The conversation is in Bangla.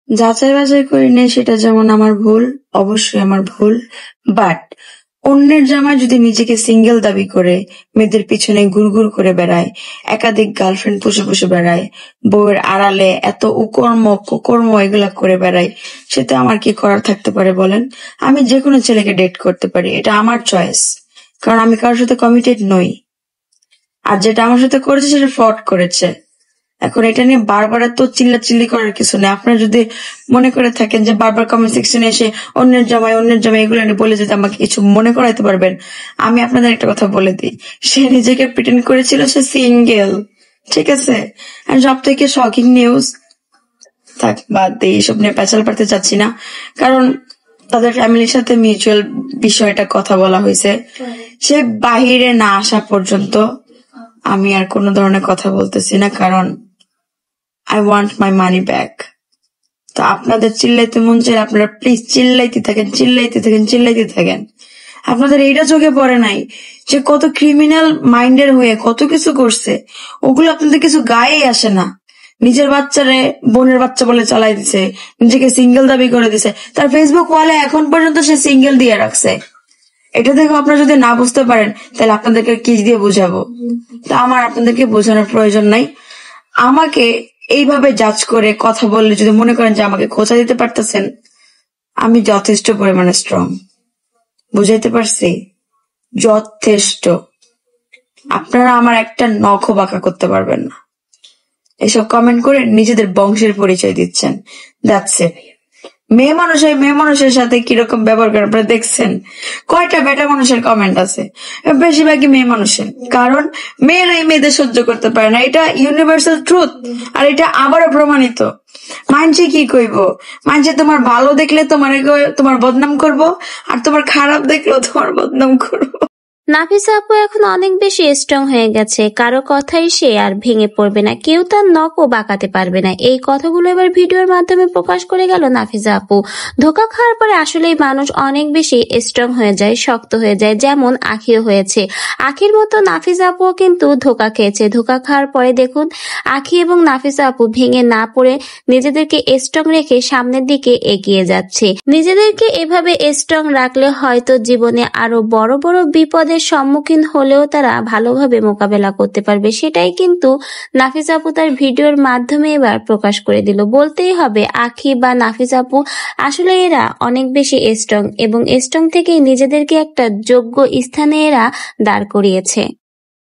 যাচাই বাছাই করি নাই সেটা যেমন আমার ভুল, অবশ্যই আমার ভুল। বাট অন্যের জামাই যদি নিজেকে সিঙ্গেল দাবি করে মেয়েদের পিছনে ঘুরঘুর করে বেড়ায়, একাধিক গার্লফ্রেন্ড পুষে পুষে বেড়ায়, বউয়ের আড়ালে এত উকর্ম কুকর্ম এগুলা করে বেড়ায়, সেটা আমার কি করার থাকতে পারে বলেন? আমি যে কোনো ছেলেকে ডেট করতে পারি, এটা আমার চয়েস, কারণ আমি কারোর সাথে কমিটেড নই। আর যেটা আমার সাথে করেছে সেটা ফ্রড করেছে। এখন এটা নিয়ে বারবার তো চিল্লাচিল্লি করার কিছু নেই। আপনারা যদি মনে করে থাকেন যে বারবার কমেন্ট সেকশনে এসে অন্যের জামাই এগুলো নিয়ে বলে যদি আমাকে কিছু মনে করাইতে পারবেন, আমি আপনাদের একটা কথা বলে দিই, সে নিজেকে প্রিটেন্ড করেছিল সে সিঙ্গেল, ঠিক আছে? আর সব থেকে শকিং নিউজ, থাক বাদ দিয়ে এসব নিয়ে পেঁচাল পারতে চাচ্ছি না, কারণ তাদের ফ্যামিলির সাথে মিউচুয়াল বিষয়টা কথা বলা হয়েছে। সে বাহিরে না আসা পর্যন্ত আমি আর কোনো ধরনের কথা বলতেছি না, কারণ I want my money back. তো আপনাদের চিল্লাইতে মন চাই, আপনারা প্লিজ চিল্লাইতে থাকেন। আপনাদের এইটা চোখে পড়ে নাই যে কত ক্রিমিনাল মাইন্ডের হয়ে কত কিছু করছে, ওগুলো আপনাদের কিছু গায়েই আসে না। নিজের বাচ্চারে বোনের বাচ্চা বলে চালাই দিছে, নিজেকে সিঙ্গেল দাবি করে দিছে, তার ফেসবুক ওয়ালে এখন পর্যন্ত সে সিঙ্গেল দিয়ে রাখছে। এটা দেখো, আপনারা যদি না বুঝতে পারেন তাহলে আপনাদেরকে কি দিয়ে বুঝাবো? তা আমার আপনাদেরকে বোঝানোর প্রয়োজন নাই। আমাকে এইভাবে জাজ করে কথা বললে যদি মনে করেন যে আমাকে খোঁচা দিতে পারতেছেন, আমি যথেষ্ট পরিমাণে স্ট্রং, বুঝাইতে পারছি? যথেষ্ট। আপনারা আমার একটা নখও বাঁকা করতে পারবেন না। এসব কমেন্ট করে নিজেদের বংশের পরিচয় দিচ্ছেন, দ্যাটস ইট। মেয়ে মানুষের সাথে কিরকম ব্যবহার করে আপনারা দেখছেন? কয়টা বেটা মানুষের কমেন্ট আছে? বেশিরভাগই মেয়ে মানুষের, কারণ মেয়েরাই মেয়েদের সহ্য করতে পারে না, এটা ইউনিভার্সাল ট্রুথ। আর এটা আবারও প্রমাণিত। মানছে কি কইব? মানছে তোমার ভালো দেখলে তোমার বদনাম করব, আর তোমার খারাপ দেখলেও তোমার বদনাম করবো। নাফিসা আপু এখন অনেক বেশি স্ট্রং হয়ে গেছে, কারো কথাই সে আর ভেঙে পড়বে না, কেউ তার নখও বাঁকাতে পারবে না। এই কথাগুলো এবার ভিডিওর মাধ্যমে প্রকাশ করে গেল নাফিসা আপু। ধোকা খাওয়ার পরে আসলেই মানুষ অনেক বেশি স্ট্রং হয়ে যায়, শক্ত হয়ে যায়, যেমন আখিও হয়েছে। আখির মতো নাফিসা আপুও কিন্তু ধোকা খেয়েছে। ধোকা খাওয়ার পরে দেখুন আখি এবং নাফিসা আপু ভেঙে না পড়ে নিজেদেরকে স্ট্রং রেখে সামনের দিকে এগিয়ে যাচ্ছে। নিজেদেরকে এভাবে স্ট্রং রাখলে হয়তো জীবনে আরো বড় বড় বিপদের সম্মুখীন হলেও তারা ভালোভাবে মোকাবেলা করতে পারবে। সেটাই কিন্তু নাফিসা আপু তার ভিডিওর মাধ্যমে এবার প্রকাশ করে দিল। বলতেই হবে আখি বা নাফিসা আপু আসলে এরা অনেক বেশি স্ট্রং, এবং স্ট্রং থেকেই নিজেদেরকে একটা যোগ্য স্থানে এরা দাঁড় করিয়েছে।